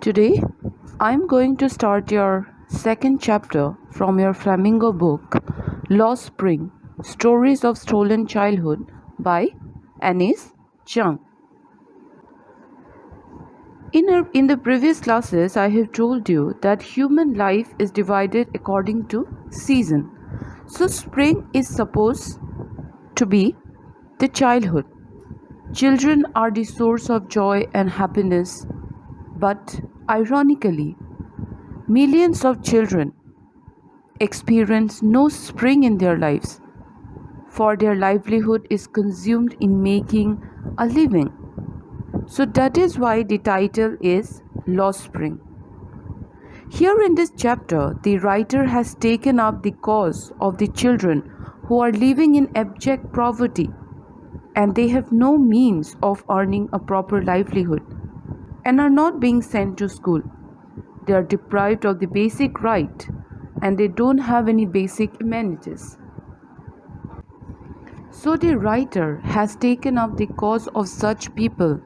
Today, I'm going to start your second chapter from your Flamingo book, Lost Spring Stories of Stolen Childhood by Jung. In the previous classes, I have told you that human life is divided according to season. So, spring is supposed to be the childhood. Children are the source of joy and happiness, but ironically, millions of children experience no spring in their lives, for their livelihood is consumed in making a living. So that is why the title is Lost Spring. Here in this chapter, the writer has taken up the cause of the children who are living in abject poverty and they have no means of earning a proper livelihood and are not being sent to school. They are deprived of the basic right and they don't have any basic amenities. So the writer has taken up the cause of such people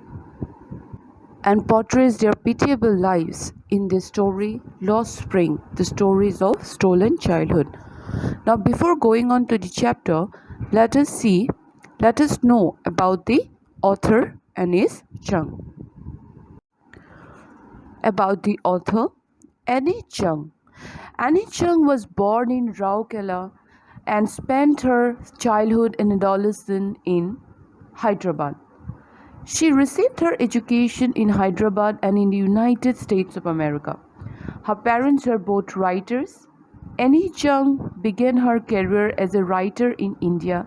and portrays their pitiable lives in the story Lost Spring, the stories of stolen childhood. Now before going on to the chapter, let us know about the author Jung. About the author Jung. Jung was born in Rourkela and spent her childhood and adolescence in Hyderabad. She received her education in Hyderabad and in the United States of America. Her parents were both writers. Jung began her career as a writer in India.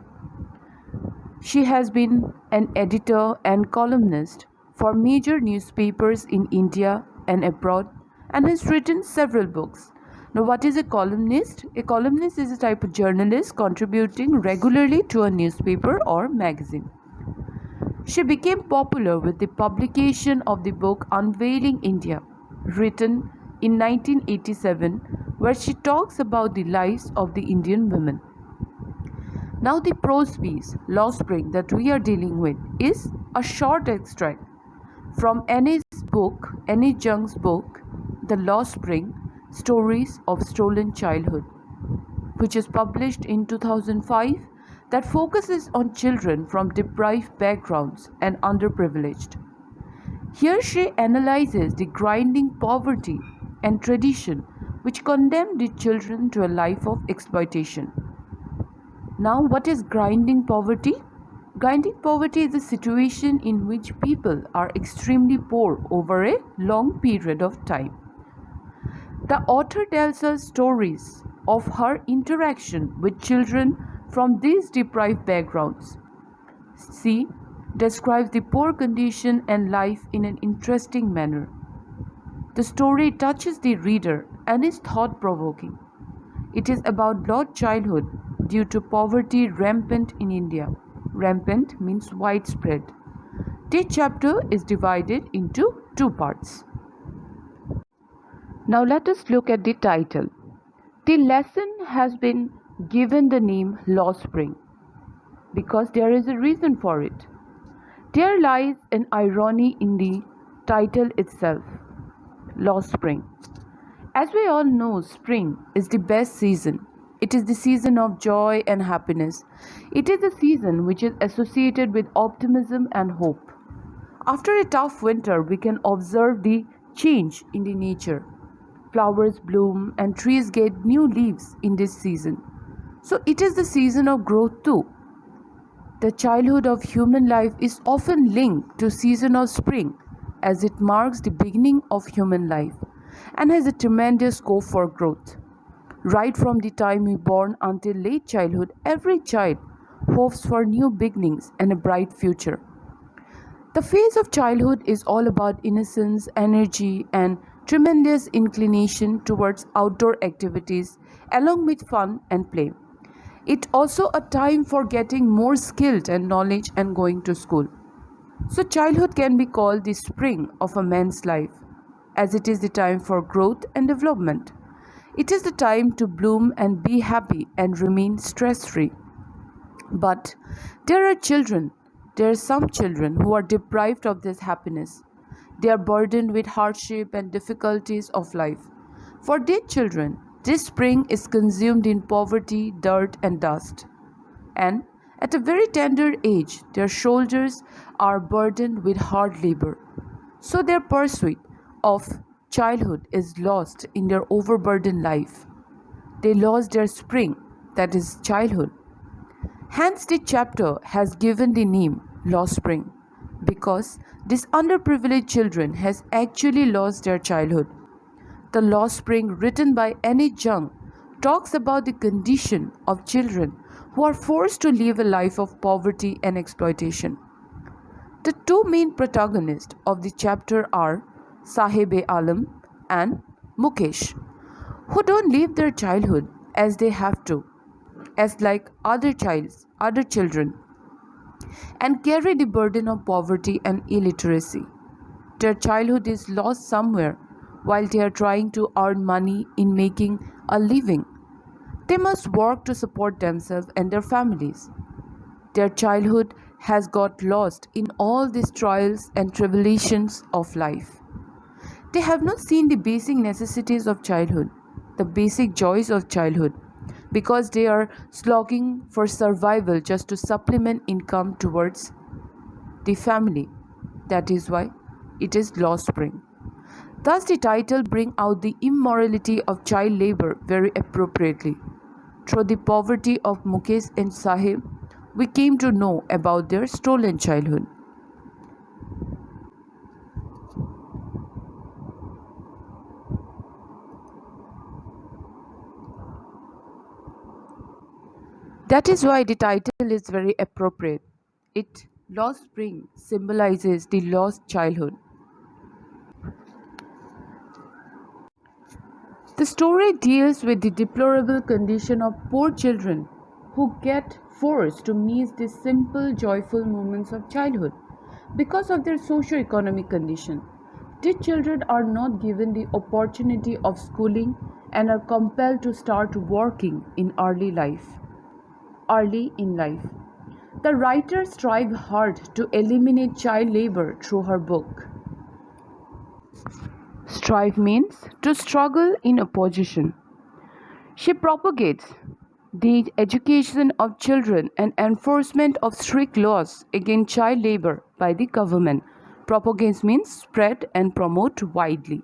She has been an editor and columnist for major newspapers in India and abroad and has written several books. Now, what is a columnist? A columnist is a type of journalist contributing regularly to a newspaper or magazine. She became popular with the publication of the book Unveiling India, written in 1987, where she talks about the lives of the Indian women. Now the prose piece, Lost Spring, that we are dealing with is a short extract from Jung's book, The Lost Spring, Stories of Stolen Childhood, which is published in 2005, that focuses on children from deprived backgrounds and underprivileged. Here she analyzes the grinding poverty and tradition which condemn the children to a life of exploitation. Now, what is grinding poverty? Grinding poverty is a situation in which people are extremely poor over a long period of time. The author tells us stories of her interaction with children from these deprived backgrounds. She describes the poor condition and life in an interesting manner. The story touches the reader and is thought-provoking. It is about lost childhood due to poverty rampant in India. Rampant means widespread. This chapter is divided into two parts. Now let us look at the title. The lesson has been given the name Lost Spring because there is a reason for it. There lies an irony in the title itself, Lost Spring. As we all know, spring is the best season. It is the season of joy and happiness. It is a season which is associated with optimism and hope. After a tough winter, we can observe the change in the nature. Flowers bloom and trees get new leaves in this season. So it is the season of growth too. The childhood of human life is often linked to season of spring as it marks the beginning of human life and has a tremendous scope for growth. Right from the time we born until late childhood, every child hopes for new beginnings and a bright future. The phase of childhood is all about innocence, energy, and tremendous inclination towards outdoor activities along with fun and play. It's also a time for getting more skilled and knowledge and going to school. So childhood can be called the spring of a man's life, as it is the time for growth and development. It is the time to bloom and be happy and remain stress-free. But there are some children who are deprived of this happiness. They are burdened with hardship and difficulties of life. For their children, this spring is consumed in poverty, dirt, and dust. And at a very tender age, their shoulders are burdened with hard labor. So their pursuit of childhood is lost in their overburdened life. They lost their spring, that is childhood. Hence, the chapter has given the name Lost Spring, because these underprivileged children has actually lost their childhood. The Lost Spring, written by Jung, talks about the condition of children who are forced to live a life of poverty and exploitation. The two main protagonists of the chapter are Sahib-e-Alam and Mukesh, who don't live their childhood as they have to, as like other children, and carry the burden of poverty and illiteracy. Their childhood is lost somewhere while they are trying to earn money in making a living. They must work to support themselves and their families. Their childhood has got lost in all these trials and tribulations of life. They have not seen the basic necessities of childhood, the basic joys of childhood, because they are slogging for survival just to supplement income towards the family. That is why it is Lost Spring. Thus the title brings out the immorality of child labor very appropriately. Through the poverty of Mukesh and Sahib, we came to know about their stolen childhood. That is why the title is very appropriate. It, Lost Spring, symbolizes the lost childhood. The story deals with the deplorable condition of poor children who get forced to miss the simple, joyful moments of childhood because of their socio-economic condition. These children are not given the opportunity of schooling and are compelled to start working in early in life. The writer strives hard to eliminate child labor through her book. Strive means to struggle in opposition. She propagates the education of children and enforcement of strict laws against child labor by the government. Propagate means spread and promote widely.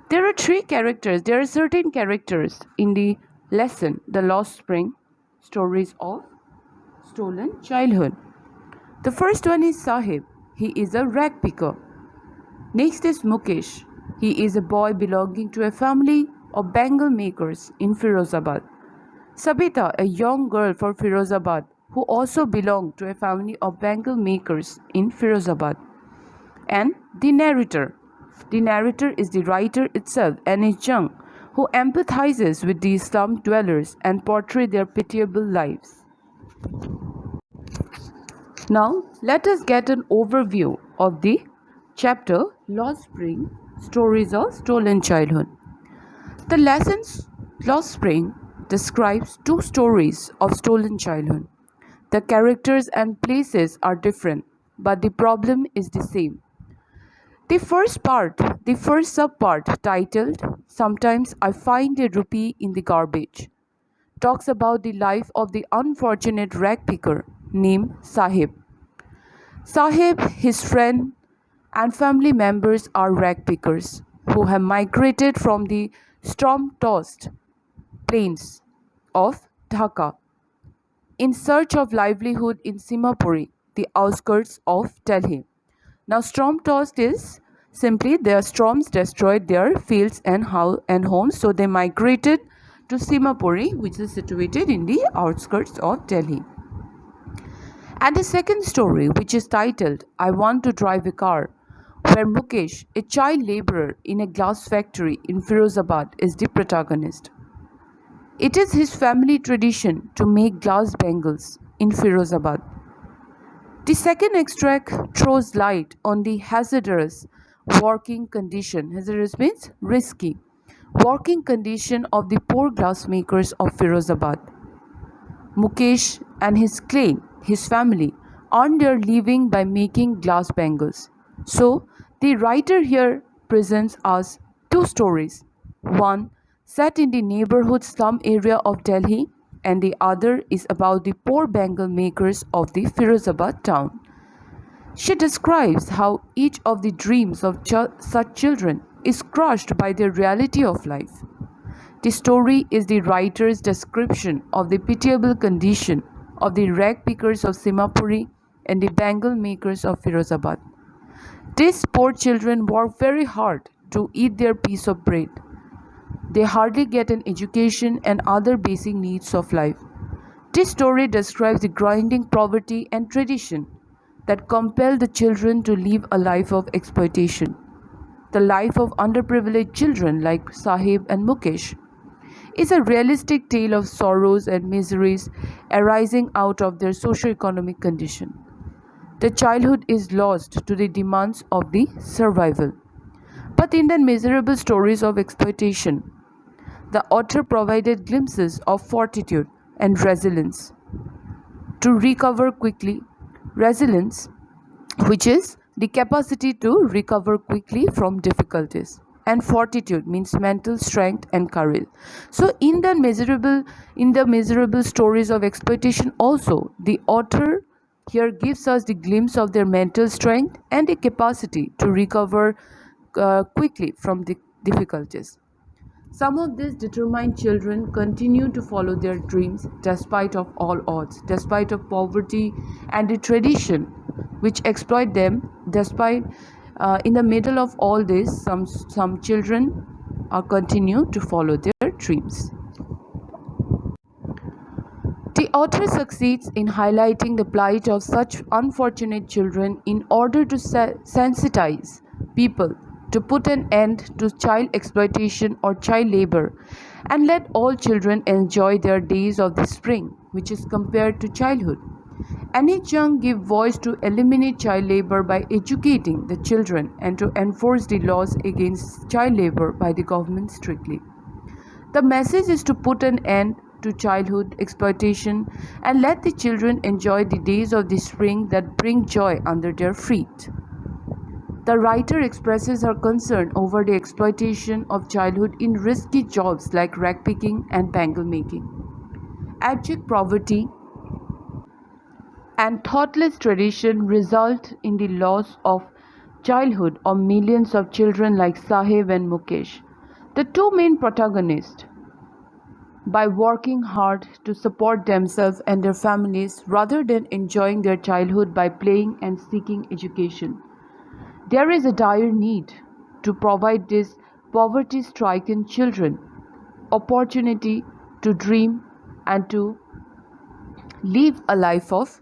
There are certain characters in the lesson, The Lost Spring, Stories of Stolen Childhood. The first one is Sahib. He is a rag picker. Next is Mukesh. He is a boy belonging to a family of bangle makers in Firozabad. Sabita, a young girl from Firozabad who also belonged to a family of bangle makers in Firozabad. And the narrator. The narrator is the writer itself, Jung, who empathizes with these slum dwellers and portrays their pitiable lives. Now, let us get an overview of the chapter Lost Spring, Stories of Stolen Childhood. The lessons Lost Spring describes two stories of stolen childhood. The characters and places are different, but the problem is the same. The first subpart, titled Sometimes I Find a Rupee in the Garbage, talks about the life of the unfortunate rag picker named Sahib. Sahib, his friend, and family members are rag pickers who have migrated from the storm-tossed plains of Dhaka in search of livelihood in Simapuri, the outskirts of Delhi. Now, storm-tossed is simply their storms destroyed their fields and homes, so they migrated to Simapuri, which is situated in the outskirts of Delhi. And the second story, which is titled I Want to Drive a Car, where Mukesh, a child laborer in a glass factory in Firozabad, is the protagonist. It is his family tradition to make glass bangles in Firozabad. The second extract throws light on the hazardous working condition. Hazardous means risky. Working condition of the poor glassmakers of Firozabad. Mukesh and his family earn their living by making glass bangles. So The writer here presents us two stories, one set in the neighborhood slum area of Delhi, and the other is about the poor bangle makers of the Firozabad town. She describes how each of the dreams of such children is crushed by the reality of life. The story is the writer's description of the pitiable condition of the rag pickers of Simapuri and the bangle makers of Firozabad. These poor children work very hard to eat their piece of bread. They hardly get an education and other basic needs of life. This story describes the grinding poverty and tradition that compel the children to live a life of exploitation. The life of underprivileged children like Sahib and Mukesh is a realistic tale of sorrows and miseries arising out of their socio-economic condition. The childhood is lost to the demands of the survival. But in the miserable stories of exploitation, the author provided glimpses of fortitude and resilience to recover quickly. Resilience, which is the capacity to recover quickly from difficulties, and fortitude means mental strength and courage. So in the miserable stories of exploitation also, the author here gives us the glimpse of their mental strength and the capacity to recover quickly from the difficulties. Some of these determined children continue to follow their dreams despite of all odds, despite of poverty and the tradition which exploit them. Despite in the middle of all this, some children continue to follow their dreams. The author succeeds in highlighting the plight of such unfortunate children in order to sensitize people to put an end to child exploitation or child labor and let all children enjoy their days of the spring, which is compared to childhood. Jung gives voice to eliminate child labor by educating the children and to enforce the laws against child labor by the government strictly. The message is to put an end to childhood exploitation and let the children enjoy the days of the spring that bring joy under their feet. The writer expresses her concern over the exploitation of childhood in risky jobs like rag picking and bangle making. Abject poverty and thoughtless tradition result in the loss of childhood of millions of children like Sahib and Mukesh, the two main protagonists. By working hard to support themselves and their families rather than enjoying their childhood by playing and seeking education. There is a dire need to provide these poverty-stricken children opportunity to dream and to live a life of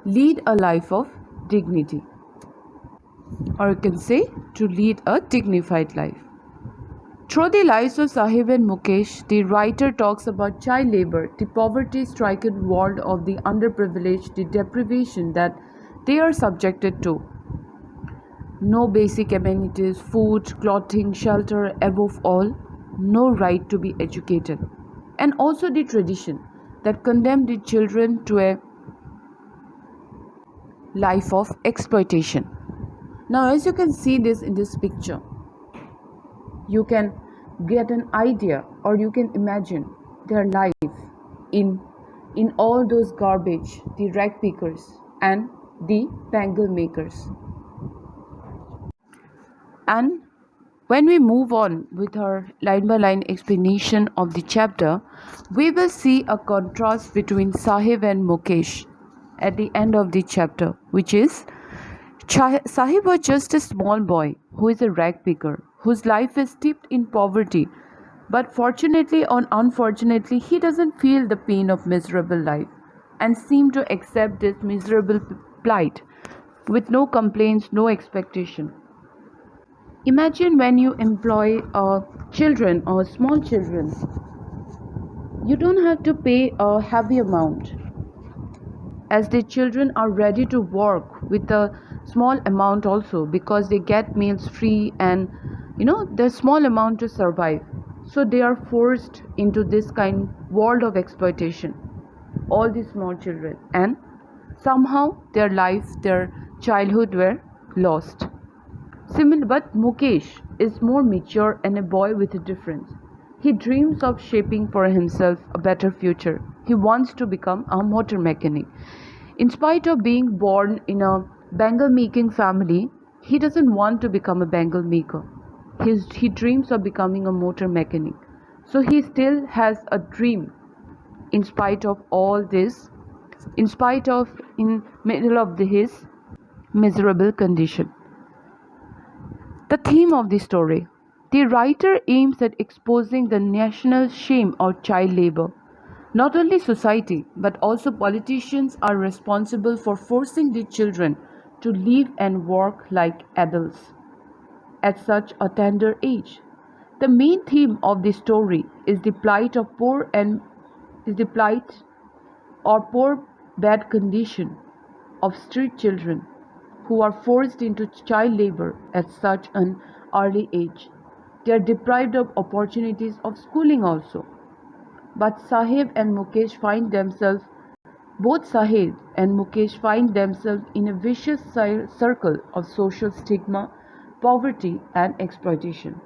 lead a life of dignity, or you can say to lead a dignified life. Through the lives of Sahib and Mukesh, the writer talks about child labor, the poverty-stricken world of the underprivileged, the deprivation that they are subjected to. No basic amenities, food, clothing, shelter, above all, no right to be educated. And also the tradition that condemned the children to a life of exploitation. Now, as you can see this in this picture, you can get an idea or you can imagine their life in all those garbage, the rag pickers and the bangle makers. And when we move on with our line by line explanation of the chapter, we will see a contrast between Sahib and Mukesh at the end of the chapter, which is Sahib was just a small boy who is a rag picker, whose life is steeped in poverty, but fortunately or unfortunately, he doesn't feel the pain of miserable life and seem to accept this miserable plight with no complaints, no expectation. Imagine when you employ children or small children, you don't have to pay a heavy amount, as the children are ready to work with a small amount also because they get meals free and there's small amount to survive. So they are forced into this kind world of exploitation, all these small children, and somehow their life, their childhood were lost. Similar, but Mukesh is more mature and a boy with a difference. He dreams of shaping for himself a better future. He wants to become a motor mechanic. In spite of being born in a bangle making family, he doesn't want to become a bangle maker. He dreams of becoming a motor mechanic. So he still has a dream in spite of all this, in spite of in middle of his miserable condition. The theme of the story. The writer aims at exposing the national shame of child labor. Not only society, but also politicians are responsible for forcing the children to live and work like adults at such a tender age. The main theme of the story is the plight of poor and is the plight or poor bad condition of street children who are forced into child labor at such an early age. They are deprived of opportunities of schooling also. But both Sahib and Mukesh find themselves in a vicious circle of social stigma, poverty, and exploitation.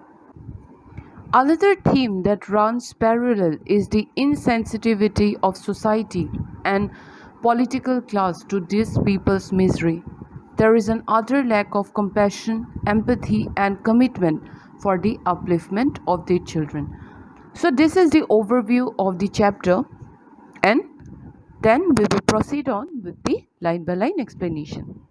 Another theme that runs parallel is the insensitivity of society and political class to these people's misery. There is an utter lack of compassion, empathy, and commitment for the upliftment of their children. So, this is the overview of the chapter, and then we will proceed on with the line by line explanation.